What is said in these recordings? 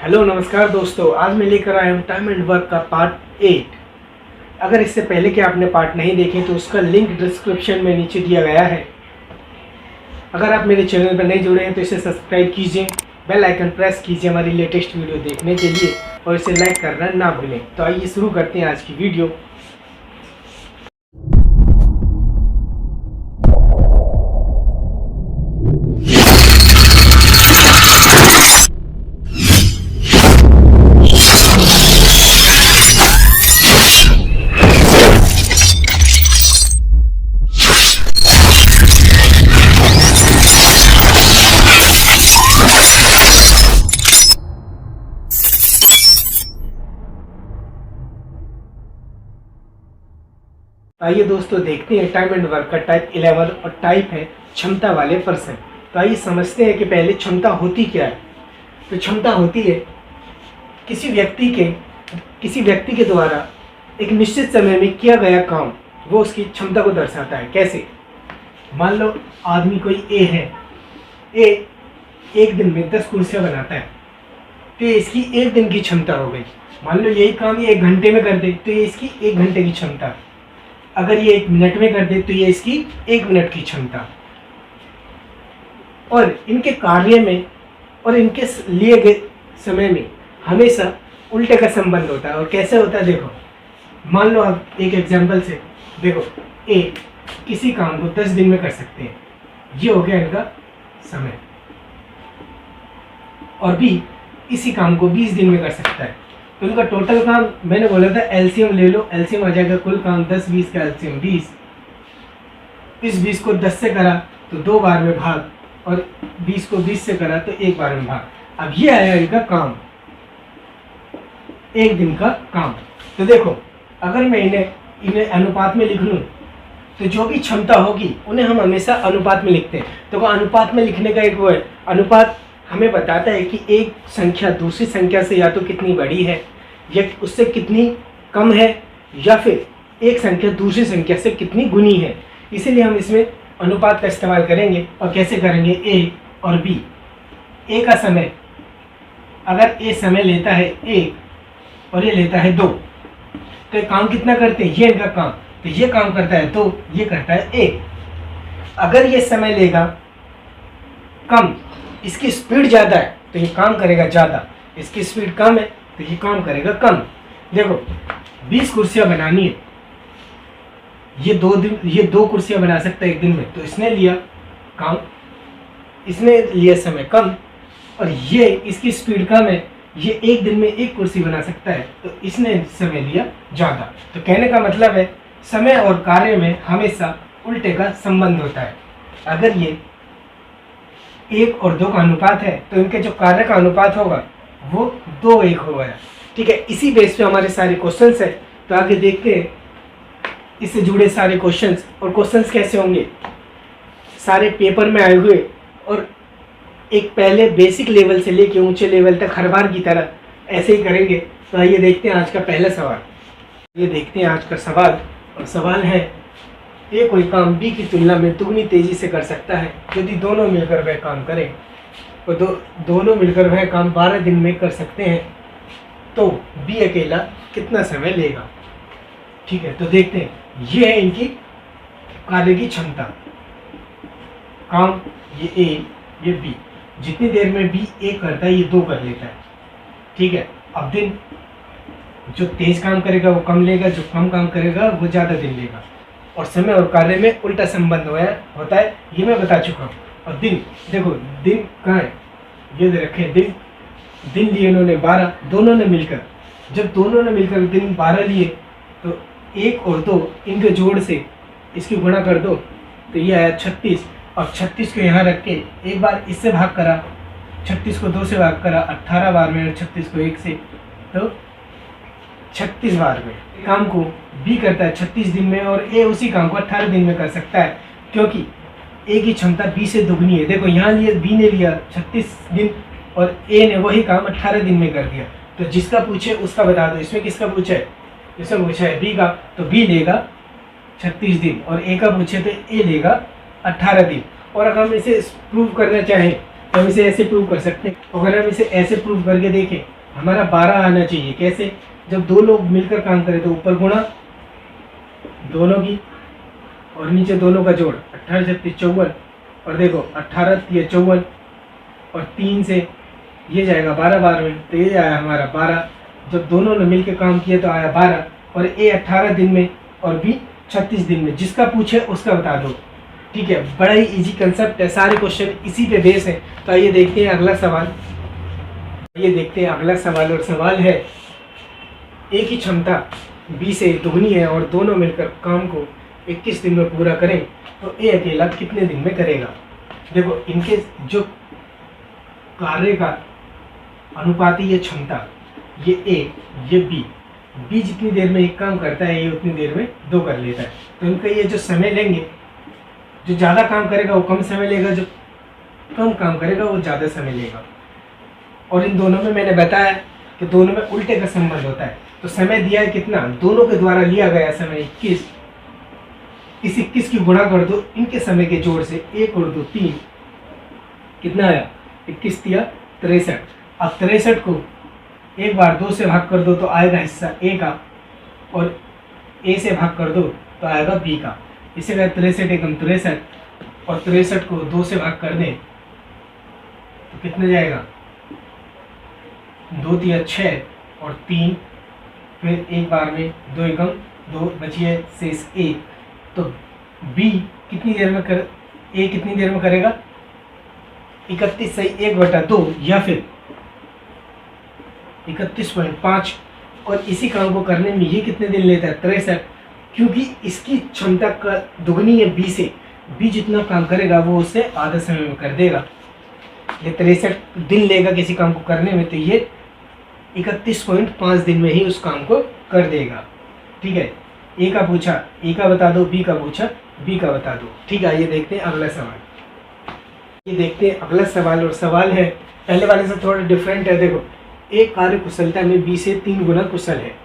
Hello नमस्कार दोस्तों, आज मैं लेकर आया हूँ टाइम एंड वर्क का पार्ट 8। अगर इससे पहले के आपने पार्ट नहीं देखे तो उसका लिंक डिस्क्रिप्शन में नीचे दिया गया है। अगर आप मेरे चैनल पर नहीं जुड़े हैं तो इसे सब्सक्राइब कीजिए, बेल आइकन प्रेस कीजिए हमारी लेटेस्ट वीडियो देखने के लिए और इसे लाइक करना ना भूलें। तो आइए शुरू करते हैं आज की वीडियो। आइए दोस्तों देखते हैं टाइम एंड वर्क का टाइप 11 और टाइप है क्षमता वाले पर्सन। तो आइए समझते हैं कि पहले क्षमता होती क्या है। तो क्षमता होती है किसी व्यक्ति के द्वारा एक निश्चित समय में किया गया काम, वो उसकी क्षमता को दर्शाता है। कैसे? मान लो आदमी कोई ए है, ए एक दिन में 10 कुर्सियाँ बनाता है, तो ये इसकी एक दिन की क्षमता हो गई। मान लो यही काम ये 1 घंटे में कर दे तो ये इसकी 1 घंटे की क्षमता। अगर ये 1 मिनट में कर दे तो ये इसकी 1 मिनट की क्षमता। और इनके कार्य में और इनके लिए गए समय में हमेशा उल्टे का संबंध होता है। और कैसे होता है देखो, मान लो आप एक एग्जांपल से देखो, ए किसी काम को 10 दिन में कर सकते हैं, ये हो गया इनका समय। और बी इसी काम को 20 दिन में कर सकता है, तो उनका टोटल काम, मैंने बोला था एलसीएम ले लो, एलसीएम आ जाएगा कुल काम 10, 20 का एलसीएम 20। इस 20 को 10 से करा तो 2 बार में भाग, और 20 को 20 से करा तो 1 बार में भाग। अब ये आया इनका काम, 1 दिन का काम। तो देखो, अगर मैं इन्हें अनुपात में लिख लूँ तो जो भी क्षमता होगी उन्हें हम हमेशा अनुपात में लिखते हैं। तो अनुपात में लिखने का एक वो है, अनुपात हमें बताता है कि एक संख्या दूसरी संख्या से या तो कितनी बड़ी है या उससे कितनी कम है, या फिर एक संख्या दूसरी संख्या से कितनी गुनी है। इसीलिए हम इसमें अनुपात का इस्तेमाल करेंगे। और कैसे करेंगे? ए और बी, ए का समय, अगर ए समय लेता है 1 और ये लेता है 2, तो ये काम कितना करते हैं? ये इनका काम, तो ये काम करता है 2, ये करता है 1। अगर ये समय लेगा कम, इसकी स्पीड ज़्यादा है तो ये काम करेगा ज़्यादा, इसकी स्पीड कम है तो ये काम करेगा कम। देखो 20 कुर्सियाँ बनानी है, ये 2 कुर्सियाँ बना सकता है 1 दिन में, तो इसने लिया समय कम, और ये इसकी स्पीड कम है, ये 1 दिन में 1 कुर्सी बना सकता है, तो इसने समय लिया ज़्यादा। तो कहने का मतलब है समय और कार्य में हमेशा उल्टे का संबंध होता है। अगर ये 1 और 2 का अनुपात है तो इनके जो कार्य का अनुपात होगा वो 2:1 हो गया। ठीक है, इसी बेस पे हमारे सारे क्वेश्चंस है। तो आगे देखते हैं इससे जुड़े सारे क्वेश्चंस। और क्वेश्चंस कैसे होंगे, सारे पेपर में आए हुए और एक पहले बेसिक लेवल से लेके ऊंचे लेवल तक हर बार की तरह ऐसे ही करेंगे। तो आइए देखते हैं आज का पहला सवाल। ये देखते हैं आज का सवाल, और सवाल है ए कोई काम बी की तुलना में दुगनी तेजी से कर सकता है यदि दोनों मिलकर वह काम करें। और दोनों मिलकर वह काम 12 दिन में कर सकते हैं, तो बी अकेला कितना समय लेगा। ठीक है, तो देखते हैं, ये है इनकी कार्य की क्षमता। काम ये ए, ये बी, जितनी देर में बी 1 करता है ये 2 कर लेता है। ठीक है, अब दिन, जो तेज काम करेगा वो कम लेगा, जो कम काम करेगा वो ज़्यादा दिन लेगा। और समय और कार्य में उल्टा संबंध होता है, ये मैं बता चुका हूँ। और दिन, देखो दिन कहाँ है, ये दे रखे दिन लिए इन्होंने 12, दोनों ने मिलकर, जब दोनों ने मिलकर दिन 12 लिए तो 1 और 2 इनके जोड़ से इसकी गुणा कर दो तो ये आया 36। और 36 को यहाँ रख के एक बार इससे भाग करा, 36 को 2 से भाग करा 18 बार में, और 36 को 1 से, तो 36 बार में। काम को बी करता है 36 दिन में, और ए उसी काम को 18 दिन में कर सकता है, क्योंकि ए की क्षमता बी से दुगनी है। देखो यहाँ लिए बी ने लिया 36 दिन और ए ने वही काम 18 दिन में कर दिया। तो जिसका पूछे उसका बता दो। इसमें किसका पूछा है? इसमें पूछा है बी का, तो बी लेगा 36 दिन, और ए का पूछे तो ए लेगा 18 दिन। और अगर हम इसे प्रूव करना चाहें हम इसे ऐसे प्रूव कर सकते हैं। अगर हम इसे ऐसे प्रूव करके देखें, हमारा 12 आना चाहिए। कैसे? जब दो लोग मिलकर काम करें तो ऊपर गुणा दोनों की और नीचे दोनों का जोड़, 18 36 54। और देखो 18 3 54 और 3 से ये जाएगा 12 12 में, तो ये आया हमारा 12। जब दोनों ने मिलकर काम किया तो आया 12। और ए 18 दिन में और बी 36 दिन में। जिसका पूछे उसका बता दो। ठीक है, बड़ा ही इजी कंसेप्ट है, सारे क्वेश्चन इसी पे बेस है। तो आइए देखते हैं अगला सवाल। ये देखते हैं अगला सवाल, और सवाल है ए की क्षमता बी से दुगनी है और दोनों मिलकर काम को 21 दिन में पूरा करें तो ए अकेला कितने दिन में करेगा। देखो, इनके जो कार्य का अनुपात है, ये क्षमता, ये ए ये बी जितनी देर में एक काम करता है ये उतनी देर में दो कर लेता है। तो इनका ये जो समय लेंगे, जो ज़्यादा काम करेगा वो कम समय लेगा, जो कम काम करेगा वो ज़्यादा समय लेगा। और इन दोनों में मैंने बताया कि दोनों में उल्टे का संबंध होता है। तो समय दिया है कितना, दोनों के द्वारा लिया गया समय 21, इस 21 की गुणा कर दो इनके समय के जोड़ से, 1 और 2 3, कितना आया 21 दिया 63। अब 63 को एक बार 2 से भाग कर दो तो आएगा हिस्सा ए का, और ए से भाग कर दो तो आएगा बी का। इसे कहें 63 एकम 63, और 63 को 2 से भाग कर दें तो कितने जाएगा, 2 3 6 और 3, फिर एक बार में 2 एकम 2 बचिए शेष 1। तो बी कितनी देर में ए कितनी देर में करेगा, 31 सही 1/2, या फिर 31.5। और इसी काम को करने में ये कितने दिन लेता है, 63, क्योंकि इसकी क्षमता का दुगनी है बी से। बी जितना काम करेगा वो उससे आधा समय में कर देगा। ये 63 दिन लेगा किसी काम को करने में, तो ये 31.5 दिन में ही उस काम को कर देगा। ठीक है, ए का पूछा ए का बता दो, बी का पूछा बी का बता दो। ठीक है, ये देखते हैं अगला सवाल। ये देखते हैं अगला सवाल, और सवाल है पहले वाले से थोड़ा डिफरेंट है। देखो, एक कार्य कुशलता में बी से 3 गुना कुशल है,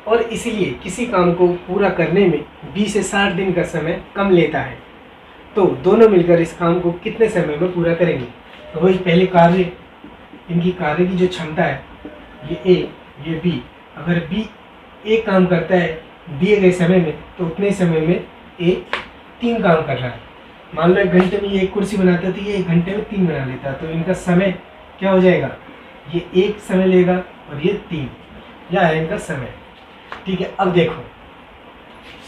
और इसीलिए किसी काम को पूरा करने में बी से 60 दिन का समय कम लेता है। तो दोनों मिलकर इस काम को कितने समय में पूरा करेंगे। तो वही पहले कार्य, इनकी कार्य की जो क्षमता है, ये ए ये बी। अगर बी एक काम करता है दिए गए समय में, तो उतने समय में ए 3 काम कर रहा है। मान लो 1 घंटे में ये एक कुर्सी बनाता है तो ये 1 घंटे में 3 बना लेता है। तो इनका समय क्या हो जाएगा, ये 1 समय लेगा और ये 3, यह है इनका समय। ठीक है, अब देखो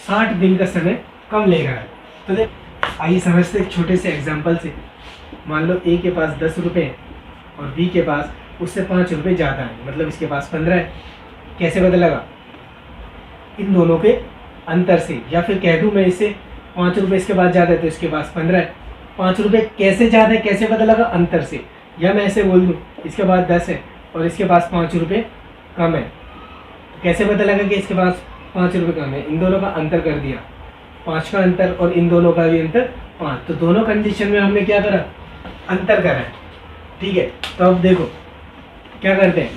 60 दिन का समय कम ले रहा है। तो देख, आइए समझते एक छोटे से एग्जांपल से। मान लो ए के पास 10 रुपये और बी के पास उससे 5 रुपये ज़्यादा है, मतलब इसके पास 15 है। कैसे पता लगा, इन दोनों के अंतर से। या फिर कह दूँ मैं इसे 5 रुपये इसके पास ज़्यादा है तो इसके पास 15 है। 5 रुपये कैसे ज़्यादा है, कैसे पता लगा, अंतर से। या मैं ऐसे बोल दूँ इसके पास 10 है और इसके पास 5 रुपये कम है, तो कैसे पता लगा कि इसके पास 5 रुपये कम है, इन दोनों का अंतर कर दिया, 5 का अंतर और इन दोनों का भी अंतर 5। तो दोनों कंडीशन में हमने क्या करा, अंतर करा है। ठीक है, तो अब देखो क्या करते हैं,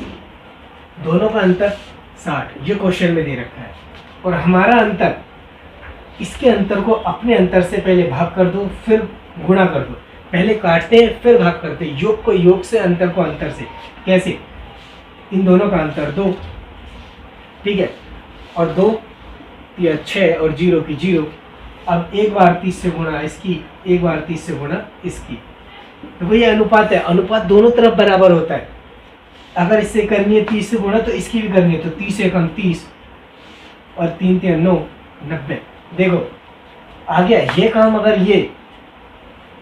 दोनों का अंतर 60, ये क्वेश्चन में दे रखा है, और हमारा अंतर, इसके अंतर को अपने अंतर से पहले भाग कर दो फिर गुणा कर दो। पहले काटते हैं फिर भाग करते हैं, योग को योग से, अंतर को अंतर से। कैसे, इन दोनों का अंतर 2, ठीक है, और 2 या 6 और 0 की 0। अब एक बार 30 से गुणा इसकी, एक बार 30 से गुणा इसकी, तो वही अनुपात है। अनुपात दोनों तरफ बराबर होता है। अगर इससे करनी है 30 से गुणा तो इसकी भी करनी है, तो 30 एकम 30 और 3 3 9 90। देखो आ गया ये काम। अगर ये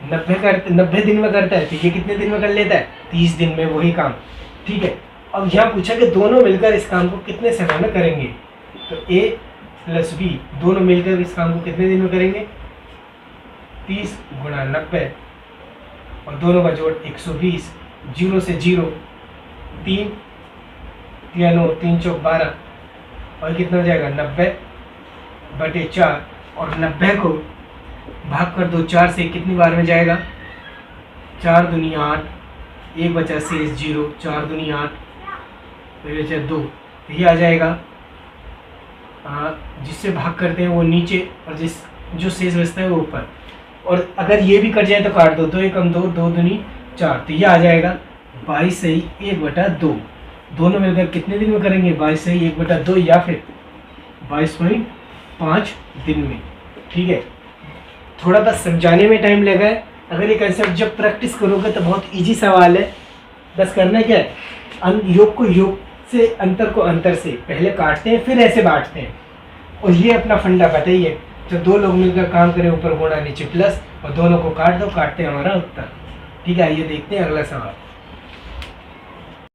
90 दिन में करता है तो ये कितने दिन में कर लेता है, 30 दिन में वही काम। ठीक है, अब यहाँ पूछा कि दोनों मिलकर इस काम को कितने समय में करेंगे। तो ए प्लस बी दोनों मिलकर इस काम को कितने दिन में करेंगे, 30 गुणा 90 और दोनों का जोड़ 120, 0 से 0, 3 3 9 3 चौक 12, और कितना हो जाएगा 90/4। और 90 को भाग कर दो 4 से, कितनी बार में जाएगा, 4 दूनी 8, 1 बचा शेष 0, 4 दूनी 8, फिर बचा 2, तो ये आ जाएगा। जिससे भाग करते हैं वो नीचे, और जो शेष बचता है वो ऊपर। और अगर ये भी कट जाए तो काट दो, 2 एकम 2, 2 दूनी 4, तो ये आ जाएगा 22 सही 1/2। दोनों मिलकर कितने दिन में करेंगे? 22 सही 1/2 या फिर 22.5 दिन में। ठीक है, थोड़ा बस समझाने में टाइम लगा है। अगर ये कंसेप्ट जब प्रैक्टिस करोगे तो बहुत इजी सवाल है। बस करना क्या है, योग को योग से, अंतर को अंतर से पहले काटते हैं, फिर ऐसे बांटते हैं। और ये अपना फंडा पता ही है, जब 2 लोग मिलकर काम करें, ऊपर गुणा नीचे प्लस, और दोनों को काट दो, काटते हैं हमारा उत्तर। ठीक है, आइए देखते हैं अगला सवाल।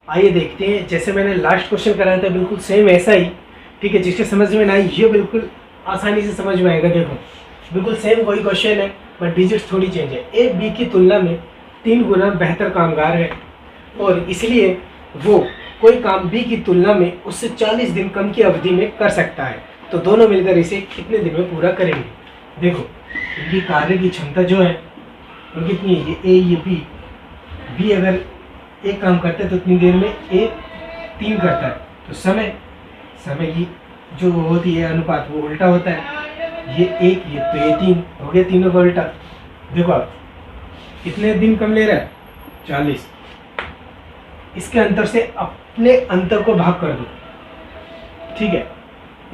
आइए देखते हैं, जैसे मैंने लास्ट क्वेश्चन कराया था बिल्कुल सेम ऐसा ही। ठीक है, जिसके समझ में ना आई ये बिल्कुल आसानी से समझ में आएगा। देखो बिल्कुल सेम वही क्वेश्चन है, बट डिजिट्स थोड़ी चेंज है। ए बी की तुलना में 3 गुना बेहतर कामगार है, और इसलिए वो कोई काम बी की तुलना में उससे 40 दिन कम की अवधि में कर सकता है। तो दोनों मिलकर इसे कितने दिन में पूरा करेंगे? देखो इनकी कार्य की क्षमता जो है वो कितनी है? ये ए ये बी अगर एक काम करता है तो इतनी देर में ए 3 करता है। तो समय की जो होती है अनुपात वो उल्टा होता है। ये 1 ये तो ये 3 हो गया, तीनों का उल्टा। देखो आप कितने दिन कम ले रहा है? 40। इसके अंतर से अपने अंतर को भाग कर दो। ठीक है,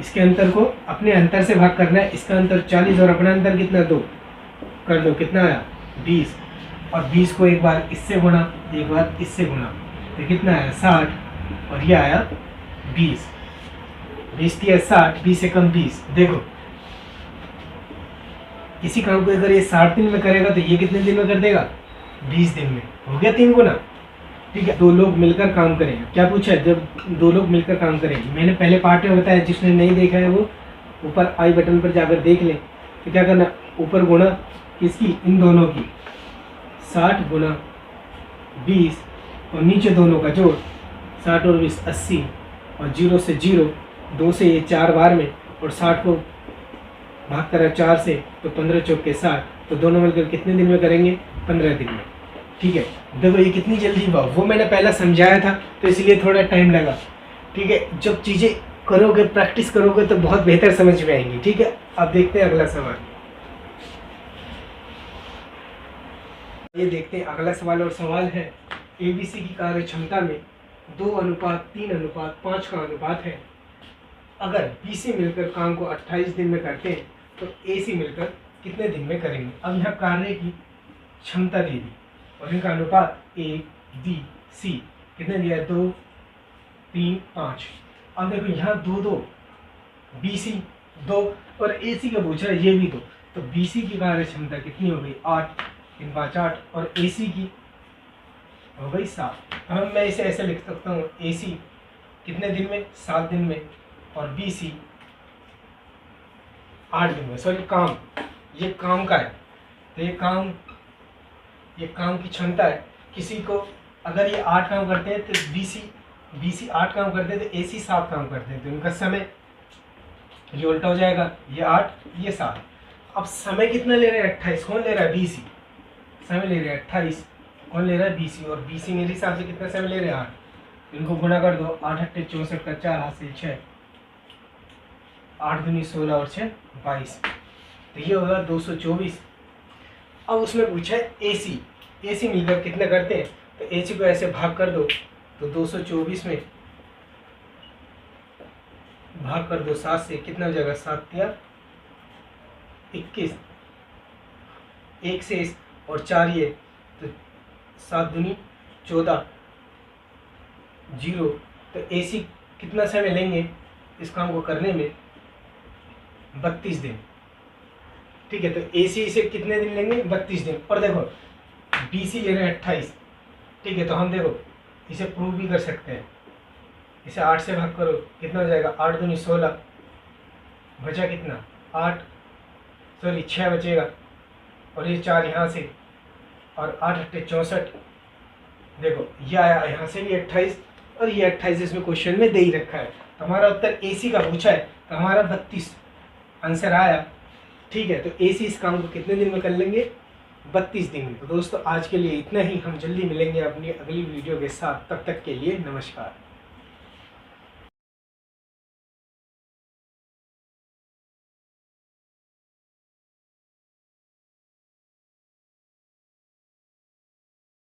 इसके अंतर को अपने अंतर से भाग करना है। इसका अंतर 40 और अपना अंतर कितना 2 कर दो, कितना आया 20। और 20 को एक बार इससे गुणा, एक बार इससे गुणा, तो कितना आया 60। और ये आया 20। 20 दिया 60, 20 से कम 20। देखो इसी काम को अगर ये 60 दिन में करेगा तो ये कितने दिन में कर देगा? 20 दिन में। हो गया 3 गुना। ठीक है, 2 लोग मिलकर काम करेंगे। क्या पूछा है? जब 2 लोग मिलकर काम करेंगे, मैंने पहले पार्ट में बताया, जिसने नहीं देखा है वो ऊपर आई बटन पर जाकर देख ले। तो क्या करना, ऊपर गुणा किसकी? इन दोनों की, 60 गुना 20, और नीचे दोनों का जोड़, 60 और 20 80, और 0 से 0, 2 से ये 4 बार में, और 60 को भाग करा 4 से, तो 15 चौके 60। तो दोनों मिलकर कितने दिन में करेंगे? 15 दिन में। ठीक है, देखो ये कितनी जल्दी हुआ। वो मैंने पहला समझाया था तो इसलिए थोड़ा टाइम लगा। ठीक है, जब चीज़ें करोगे, प्रैक्टिस करोगे तो बहुत बेहतर समझ में आएंगी। ठीक है, अब देखते हैं अगला सवाल। ये देखते हैं अगला सवाल, और सवाल है एबीसी की कार्य क्षमता में 2:3:5 का अनुपात है। अगर बीसी मिलकर काम को 28 दिन में करते हैं तो एसी मिलकर कितने दिन में करेंगे? अब यहाँ कार्य की क्षमता दे दी और इनका अनुपात ए बी सी कितने दिया है? 2 3 5। अब देखो यहाँ 2 बीसी 2 और एसी का पूछा है, ये भी 2। तो बीसी की कार्य क्षमता कितनी हो गई? 8 3 5 8, और एसी की हो गई 7। अब मैं इसे ऐसे लिख सकता हूँ, एसी कितने दिन में? 7 दिन में, और बीसी 8 दिन में। सॉरी, काम, ये काम का है, तो ये काम की क्षमता है। किसी को अगर ये 8 काम करते हैं तो बीसी 8 काम करते हैं, तो एसी 7 काम करते हैं, तो इनका समय ये उल्टा हो जाएगा, ये 8 ये 7। अब समय कितना ले रहे हैं? 28। कौन ले रहा है? बीसी। समय ले रहे हैं 28, कौन ले रहा है? बीसी। और बीसी मेरे हिसाब से कितना समय ले रहे हैं? 8। इनको गुणा कर दो, 8 8 64 का 4 हाथ से 6, 8 दूनी 16 और 6 22, तो ये होगा 224। अब उसमें पूछा है एसी मिलकर कितना करते हैं? तो एसी को ऐसे भाग कर दो, तो 224 में भाग कर दो 7 से, कितना हो जाएगा? 7 या 21, 1 से और 4 ये, तो 7 दूनी 14 0। तो एसी कितना समय लेंगे इस काम को करने में? 32 दिन। ठीक है, तो एसी से कितने दिन लेंगे? 32 दिन। और देखो बीसी ले रहे हैं 28। ठीक है, तो हम देखो इसे प्रूव भी कर सकते हैं। इसे 8 से भाग करो, कितना हो जाएगा? 8 दूनी 16, बचा कितना? 6 बचेगा, और ये 4 यहाँ से, और 8 8 64। देखो ये आया यहाँ से भी 28, और ये 28 इसमें क्वेश्चन में दे ही रखा है। तो हमारा उत्तर एसी का पूछा है, तो हमारा 32 आंसर आया। ठीक है, तो एसी इस काम को कितने दिन में कर लेंगे? 32 दिन में। तो दोस्तों आज के लिए इतना ही। हम जल्दी मिलेंगे अपनी अगली वीडियो के साथ, तब तक के लिए नमस्कार।